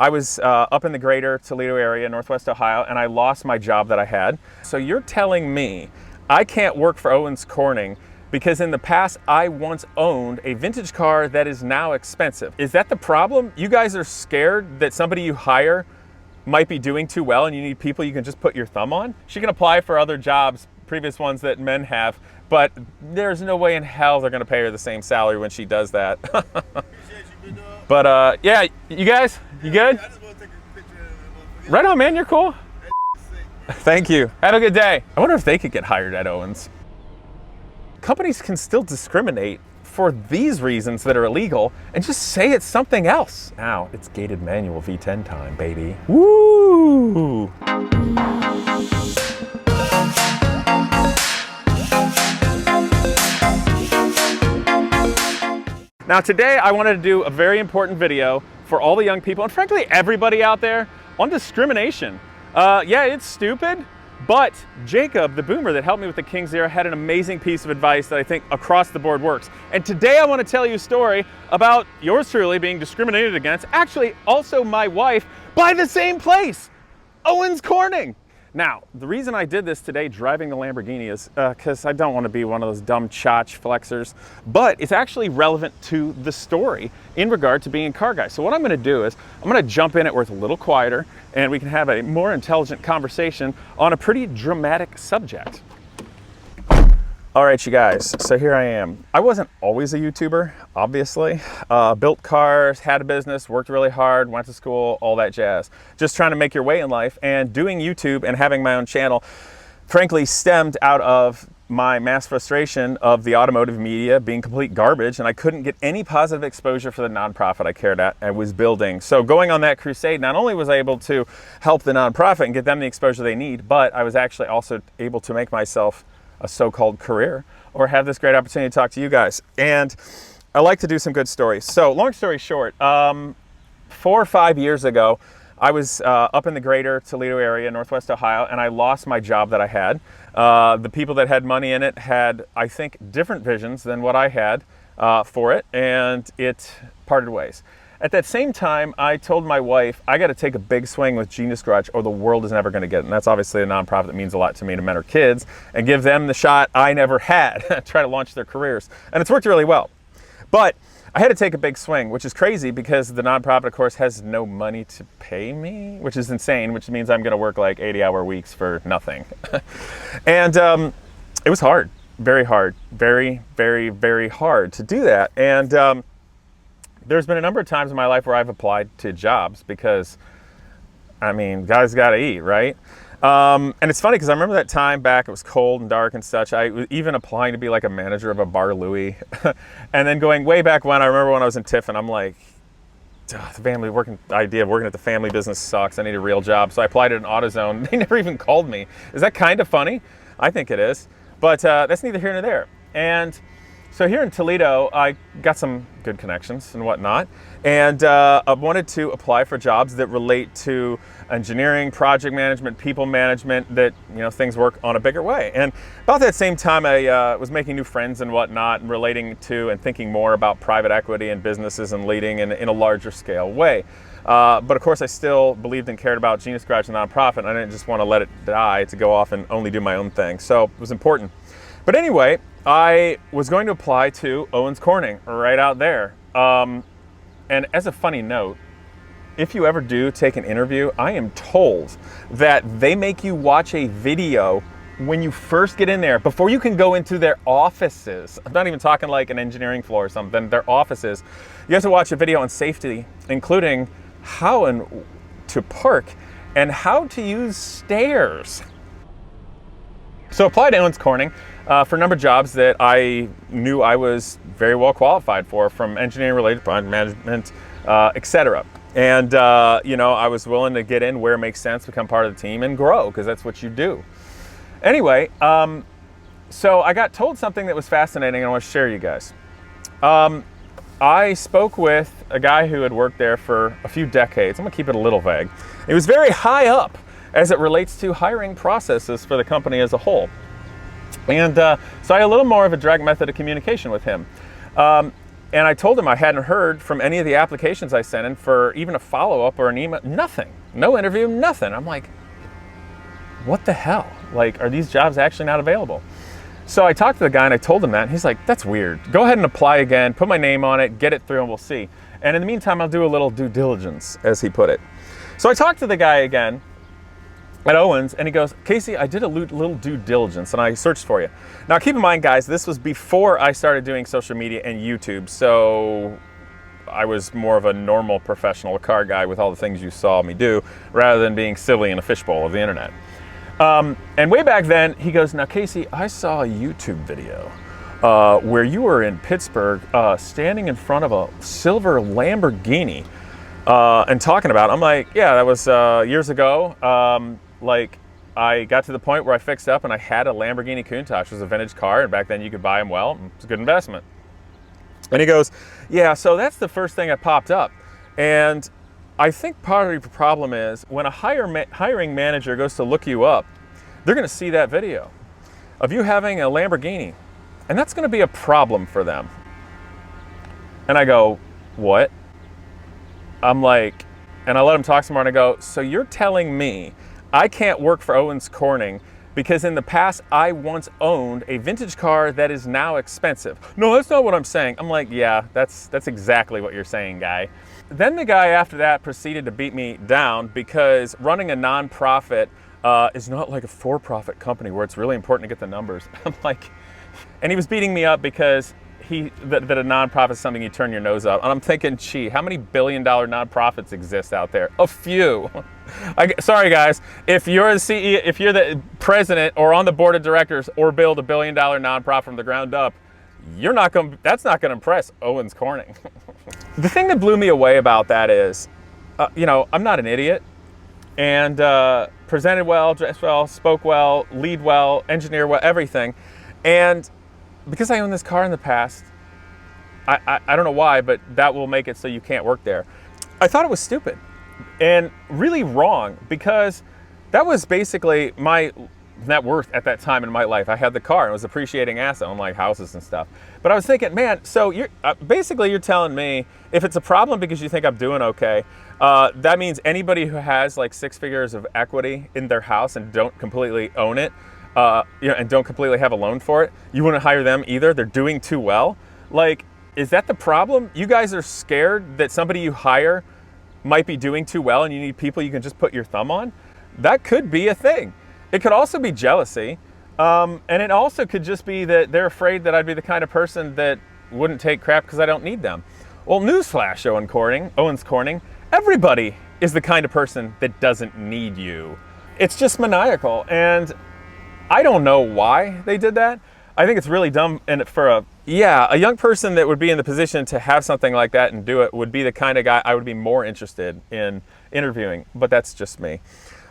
I was up in the greater Toledo area, Northwest Ohio, and I lost my job that I had. So you're telling me I can't work for Owens Corning because in the past I once owned a vintage car that is now expensive. Is that the problem? You guys are scared that somebody you hire might be doing too well and you need people you can just put your thumb on? She can apply for other jobs, previous ones that men have, but there's no way in hell they're gonna pay her the same salary when she does that. But yeah, you guys, you good? I just want to take a picture of it. Right on, man, you're cool. Thank you. Have a good day. I wonder if they could get hired at Owens. Companies can still discriminate for these reasons that are illegal and just say it's something else. Now it's gated manual V10 time, baby. Woo! Now today I wanted to do a very important video for all the young people and frankly everybody out there on discrimination. Yeah, it's stupid, but Jacob, the boomer that helped me with the King Zero, had an amazing piece of advice that I think across the board works. And today I want to tell you a story about yours truly being discriminated against, actually also my wife, by the same place, Owens Corning. Now, the reason I did this today driving the Lamborghini is because I don't want to be one of those dumb tchotch flexers, but it's actually relevant to the story in regard to being a car guy. So what I'm going to do is I'm going to jump in it where it's a little quieter and we can have a more intelligent conversation on a pretty dramatic subject. All right, you guys, so here I am. I wasn't always a YouTuber, obviously. Built cars, had a business, worked really hard, went to school, all that jazz. Just trying to make your way in life, and doing YouTube and having my own channel, frankly, stemmed out of my mass frustration of the automotive media being complete garbage, and I couldn't get any positive exposure for the nonprofit I cared at and was building. So going on that crusade, not only was I able to help the nonprofit and get them the exposure they need, but I was actually also able to make myself a so-called career or have this great opportunity to talk to you guys. And I like to do some good stories. So long story short, 4 or 5 years ago, I was up in the greater Toledo area, Northwest Ohio, and I lost my job that I had. The people that had money in it had, I think, different visions than what I had for it, and it parted ways. At that same time, I told my wife, I got to take a big swing with Genius Garage or the world is never going to get it. And that's obviously a nonprofit that means a lot to me to mentor kids and give them the shot I never had, try to launch their careers. And it's worked really well. But I had to take a big swing, which is crazy because the nonprofit, of course, has no money to pay me, which is insane, which means I'm going to work like 80-hour weeks for nothing. And it was hard, very hard, very, very, very hard to do that. And there's been a number of times in my life where I've applied to jobs because, I mean, guys got to eat, right? And it's funny because I remember that time back, it was cold and dark and such. I was even applying to be like a manager of a Bar Louie. And then going way back when, I remember when I was in Tiffin, I'm like, the idea of working at the family business sucks. I need a real job. So I applied at an AutoZone. They never even called me. Is that kind of funny? I think it is. But that's neither here nor there. And so here in Toledo, I got some good connections and whatnot, and I wanted to apply for jobs that relate to engineering, project management, people management, that, you know, things work on a bigger way. And about that same time, I was making new friends and whatnot, and relating to and thinking more about private equity and businesses and leading in a larger scale way. But of course, I still believed and cared about Genius Garage, the nonprofit, and I didn't just want to let it die to go off and only do my own thing. So it was important. But anyway, I was going to apply to Owens Corning right out there. And as a funny note, if you ever do take an interview, I am told that they make you watch a video when you first get in there, before you can go into their offices. I'm not even talking like an engineering floor or something, their offices. You have to watch a video on safety, including how to park and how to use stairs. So I applied to Owens Corning for a number of jobs that I knew I was very well qualified for, from engineering related, project management, etc. And you know, I was willing to get in where it makes sense, become part of the team and grow, because that's what you do. Anyway, so I got told something that was fascinating and I want to share you guys. I spoke with a guy who had worked there for a few decades. I'm gonna keep it a little vague. He was very high up as it relates to hiring processes for the company as a whole. And so I had a little more of a direct method of communication with him. And I told him I hadn't heard from any of the applications I sent in for even a follow-up or an email, nothing. No interview, nothing. I'm like, what the hell? Like, are these jobs actually not available? So I talked to the guy and I told him that, and he's like, that's weird. Go ahead and apply again, put my name on it, get it through, and we'll see. And in the meantime, I'll do a little due diligence, as he put it. So I talked to the guy again at Owens, and he goes, Casey, I did a little due diligence, and I searched for you. Now, keep in mind, guys, this was before I started doing social media and YouTube, so I was more of a normal professional car guy with all the things you saw me do, rather than being silly in a fishbowl of the internet. And way back then, he goes, now, Casey, I saw a YouTube video where you were in Pittsburgh standing in front of a silver Lamborghini and talking about it. I'm like, yeah, that was years ago. Like, I got to the point where I fixed up and I had a Lamborghini Countach. It was a vintage car, and back then you could buy them well. It's a good investment. And he goes, yeah, so that's the first thing that popped up. And I think part of the problem is when a hiring manager goes to look you up, they're going to see that video of you having a Lamborghini, and that's going to be a problem for them. And I go, what? I'm like, and I let him talk some more, and I go, so you're telling me I can't work for Owens Corning because in the past I once owned a vintage car that is now expensive? No, that's not what I'm saying. I'm like, yeah, that's exactly what you're saying, guy. Then the guy after that proceeded to beat me down because running a nonprofit is not like a for-profit company where it's really important to get the numbers. I'm like, and he was beating me up because that a nonprofit is something you turn your nose up. And I'm thinking, gee, how many billion-dollar nonprofits exist out there? A few. Sorry, guys. If you're the CEO, if you're the president or on the board of directors or build a billion-dollar nonprofit from the ground up, that's not going to impress Owens Corning. The thing that blew me away about that is, I'm not an idiot, and presented well, dressed well, spoke well, lead well, engineer well, everything. And because I owned this car in the past, I don't know why, but that will make it so you can't work there. I thought it was stupid and really wrong because that was basically my net worth at that time in my life. I had the car and it was an appreciating asset, unlike houses and stuff. But I was thinking, man, so you're telling me if it's a problem because you think I'm doing okay, that means anybody who has like 6 figures of equity in their house and don't completely own it, and don't completely have a loan for it, you wouldn't hire them either? They're doing too well? Like, is that the problem? You guys are scared that somebody you hire might be doing too well and you need people you can just put your thumb on? That could be a thing. It could also be jealousy. And it also could just be that they're afraid that I'd be the kind of person that wouldn't take crap because I don't need them. Well, newsflash, Owens Corning, everybody is the kind of person that doesn't need you. It's just maniacal. And I don't know why they did that. I think it's really dumb, and for a young person that would be in the position to have something like that and do it would be the kind of guy I would be more interested in interviewing, but that's just me.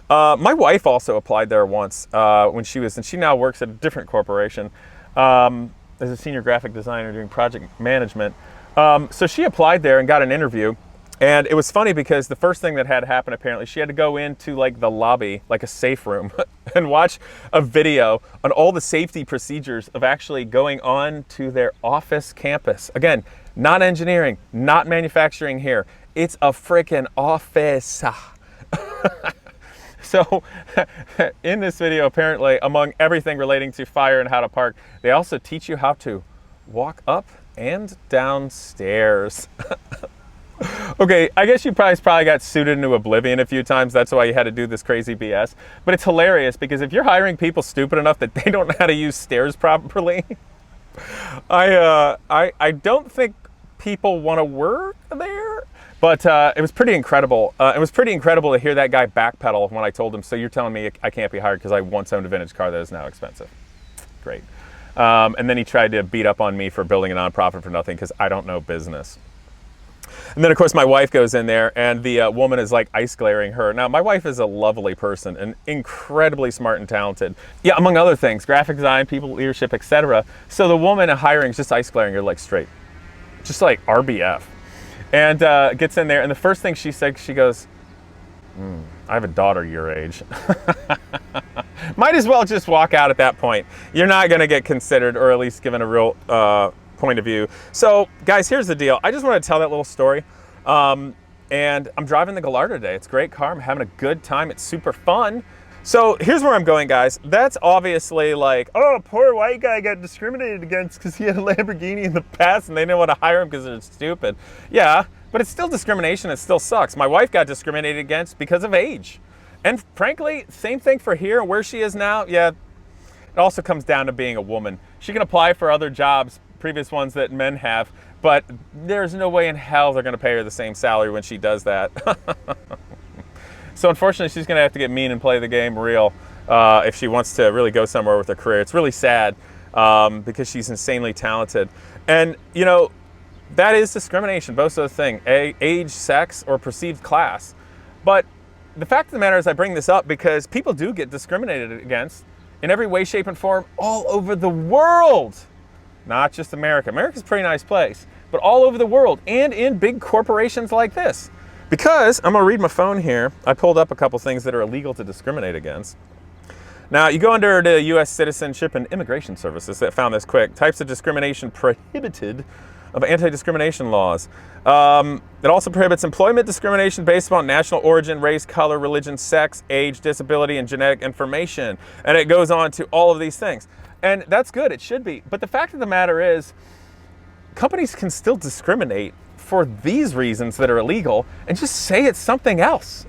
My wife also applied there once and she now works at a different corporation as a senior graphic designer doing project management. So she applied there and got an interview. And it was funny because the first thing that had happened, apparently, she had to go into like the lobby, like a safe room, and watch a video on all the safety procedures of actually going on to their office campus. Again, not engineering, not manufacturing here. It's a freaking office. So in this video, apparently, among everything relating to fire and how to park, they also teach you how to walk up and down stairs. Okay, I guess you probably got suited into oblivion a few times. That's why you had to do this crazy BS. But it's hilarious because if you're hiring people stupid enough that they don't know how to use stairs properly, I don't think people want to work there. But it was pretty incredible. It was pretty incredible to hear that guy backpedal when I told him, so you're telling me I can't be hired because I once owned a vintage car that is now expensive. Great. And then he tried to beat up on me for building a nonprofit for nothing because I don't know business. And then, of course, my wife goes in there, and the woman is like ice glaring her. Now, my wife is a lovely person and incredibly smart and talented. Yeah, among other things, graphic design, people leadership, etc. So the woman hiring is just ice glaring her like straight, just like RBF. And gets in there, and the first thing she said, she goes, I have a daughter your age. Might as well just walk out at that point. You're not going to get considered, or at least given a real point of view. So guys, here's the deal. I just want to tell that little story. And I'm driving the Gallardo today. It's a great car. I'm having a good time. It's super fun. So here's where I'm going, guys. That's obviously like, oh, poor white guy got discriminated against because he had a Lamborghini in the past and they didn't want to hire him because they're stupid. Yeah, but it's still discrimination. It still sucks. My wife got discriminated against because of age. And frankly, same thing for here, where she is now. Yeah, it also comes down to being a woman. She can apply for other jobs, previous ones that men have, but there's no way in hell they're going to pay her the same salary when she does that. So unfortunately, she's going to have to get mean and play the game real if she wants to really go somewhere with her career. It's really sad because she's insanely talented. And, you know, that is discrimination, both of those things, age, sex, or perceived class. But the fact of the matter is I bring this up because people do get discriminated against in every way, shape, and form all over the world. Not just America. America's a pretty nice place, but all over the world and in big corporations like this. Because, I'm gonna read my phone here. I pulled up a couple things that are illegal to discriminate against. Now, you go under the U.S. Citizenship and Immigration Services that found this quick. Types of discrimination prohibited of anti-discrimination laws. It also prohibits employment discrimination based upon national origin, race, color, religion, sex, age, disability, and genetic information. And it goes on to all of these things. And that's good, it should be. But the fact of the matter is, companies can still discriminate for these reasons that are illegal and just say it's something else.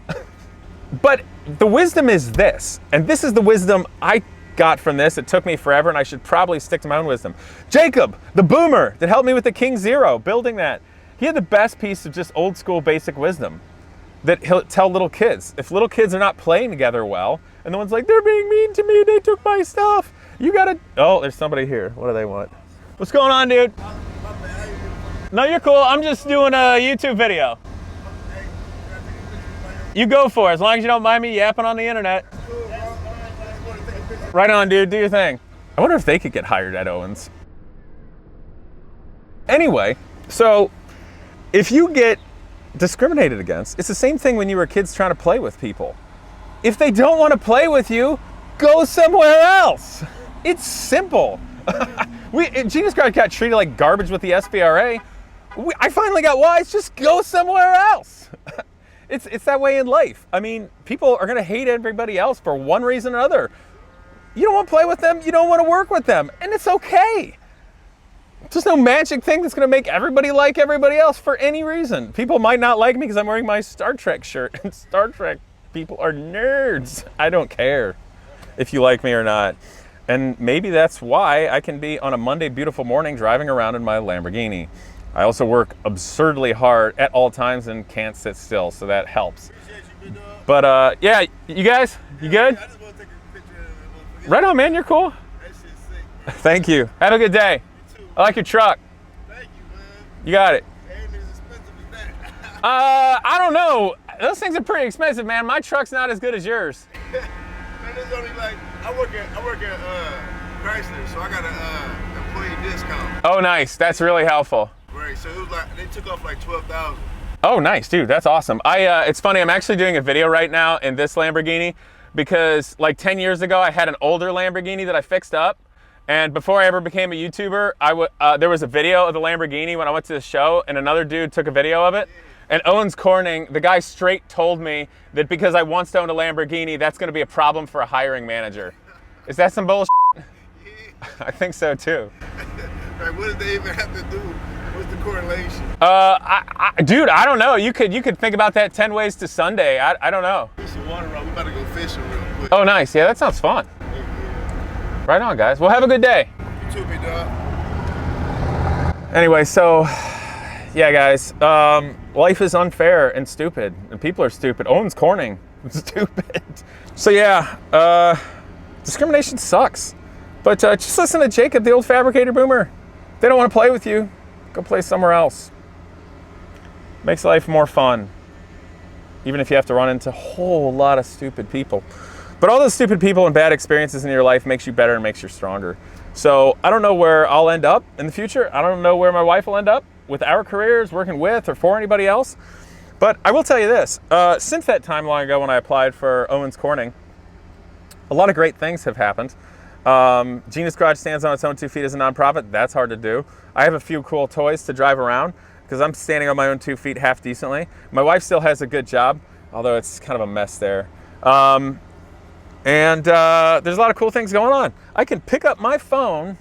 But the wisdom is this, and this is the wisdom I got from this. It took me forever and I should probably stick to my own wisdom. Jacob, the boomer that helped me with the King Zero, building that, he had the best piece of just old school basic wisdom that he'll tell little kids. If little kids are not playing together well, and the one's like, they're being mean to me, they took my stuff, you gotta, oh, there's somebody here. What do they want? What's going on, dude? No, you're cool. I'm just doing a YouTube video. You go for it, as long as you don't mind me yapping on the internet. Right on, dude. Do your thing. I wonder if they could get hired at Owens. Anyway, so if you get discriminated against, it's the same thing when you were kids trying to play with people. If they don't want to play with you, go somewhere else. It's simple. Jesus Christ got treated like garbage with the SVRA. I finally got wise, just go somewhere else. It's that way in life. I mean, people are gonna hate everybody else for one reason or another. You don't want to play with them, you don't want to work with them, and it's okay. There's no magic thing that's gonna make everybody like everybody else for any reason. People might not like me because I'm wearing my Star Trek shirt, and Star Trek people are nerds. I don't care if you like me or not. And maybe that's why I can be on a Monday beautiful morning driving around in my Lamborghini. I also work absurdly hard at all times and can't sit still, so that helps. But yeah, you guys, you good? I just want to take a picture of it. Right on, man, you're cool. That shit's sick. Thank you. Have a good day. You too. I like your truck. Thank you, man. You got it. Ain't as expensive as that. I don't know. Those things are pretty expensive, man. My truck's not as good as yours. Man, it's only like, I work at Chrysler, so I got an employee discount. Oh, nice. That's really helpful. Right, so it was like, they took off like 12,000. Oh, nice, dude. That's awesome. It's funny. I'm actually doing a video right now in this Lamborghini because like 10 years ago, I had an older Lamborghini that I fixed up. And before I ever became a YouTuber, there was a video of the Lamborghini when I went to the show and another dude took a video of it. And Owens Corning, the guy straight told me that because I once owned a Lamborghini, that's going to be a problem for a hiring manager. Is that some bullshit? Yeah. I think so too. Like, what did they even have to do? What's the correlation? Dude, I don't know. You could think about that 10 ways to Sunday. I don't know. There's some water around. We about to go fishing real quick. Oh, nice. Yeah, that sounds fun. Yeah. Right on, guys. Well, have a good day. You too, big dog. Anyway, so yeah, guys, life is unfair and stupid, and people are stupid. Owens Corning, stupid. So yeah, discrimination sucks. But just listen to Jacob, the old fabricator boomer. If they don't want to play with you, go play somewhere else. Makes life more fun, even if you have to run into a whole lot of stupid people. But all those stupid people and bad experiences in your life makes you better and makes you stronger. So I don't know where I'll end up in the future. I don't know where my wife will end up with our careers, working with or for anybody else. But I will tell you this, since that time long ago when I applied for Owens Corning, a lot of great things have happened. Genius Garage stands on its own 2 feet as a nonprofit. That's hard to do. I have a few cool toys to drive around because I'm standing on my own 2 feet half decently. My wife still has a good job, although it's kind of a mess there. There's a lot of cool things going on. I can pick up my phone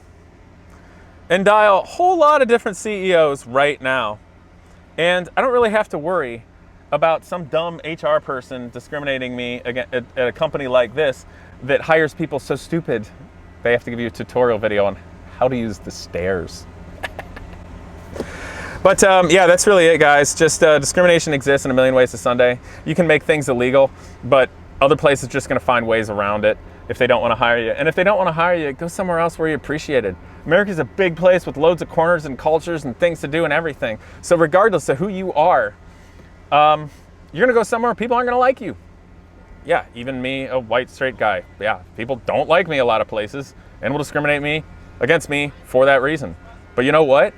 and dial a whole lot of different CEOs right now. And I don't really have to worry about some dumb HR person discriminating me at a company like this that hires people so stupid they have to give you a tutorial video on how to use the stairs. But yeah, that's really it, guys. Just discrimination exists in a million ways to Sunday. You can make things illegal, but other places are just going to find ways around it if they don't want to hire you. And if they don't want to hire you, go somewhere else where you're appreciated. America's a big place with loads of corners and cultures and things to do and everything. So regardless of who you are, you're going to go somewhere people aren't going to like you. Yeah, even me, a white straight guy. Yeah, people don't like me a lot of places and will discriminate against me for that reason. But you know what?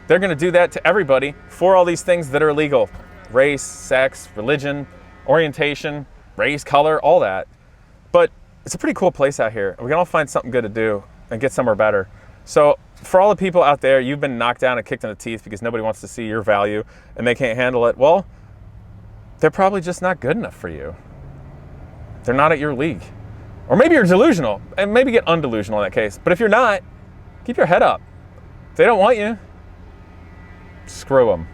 They're going to do that to everybody for all these things that are illegal. Race, sex, religion, orientation, race, color, all that. But it's a pretty cool place out here. We can all find something good to do and get somewhere better. So for all the people out there, you've been knocked down and kicked in the teeth because nobody wants to see your value and they can't handle it. Well, they're probably just not good enough for you. They're not at your league. Or maybe you're delusional, and maybe get undelusional in that case. But if you're not, keep your head up. If they don't want you, screw them.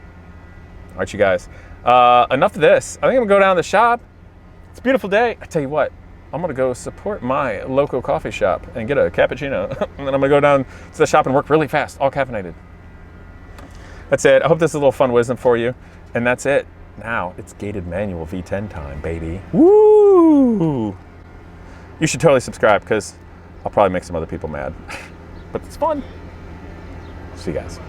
All right, you guys. Enough of this. I think I'm gonna go down to the shop. It's a beautiful day. I tell you what, I'm gonna go support my local coffee shop and get a cappuccino. And then I'm gonna go down to the shop and work really fast, all caffeinated. That's it. I hope this is a little fun wisdom for you. And that's it. Now it's gated manual V10 time, baby. Woo! You should totally subscribe because I'll probably make some other people mad. But it's fun. See you guys.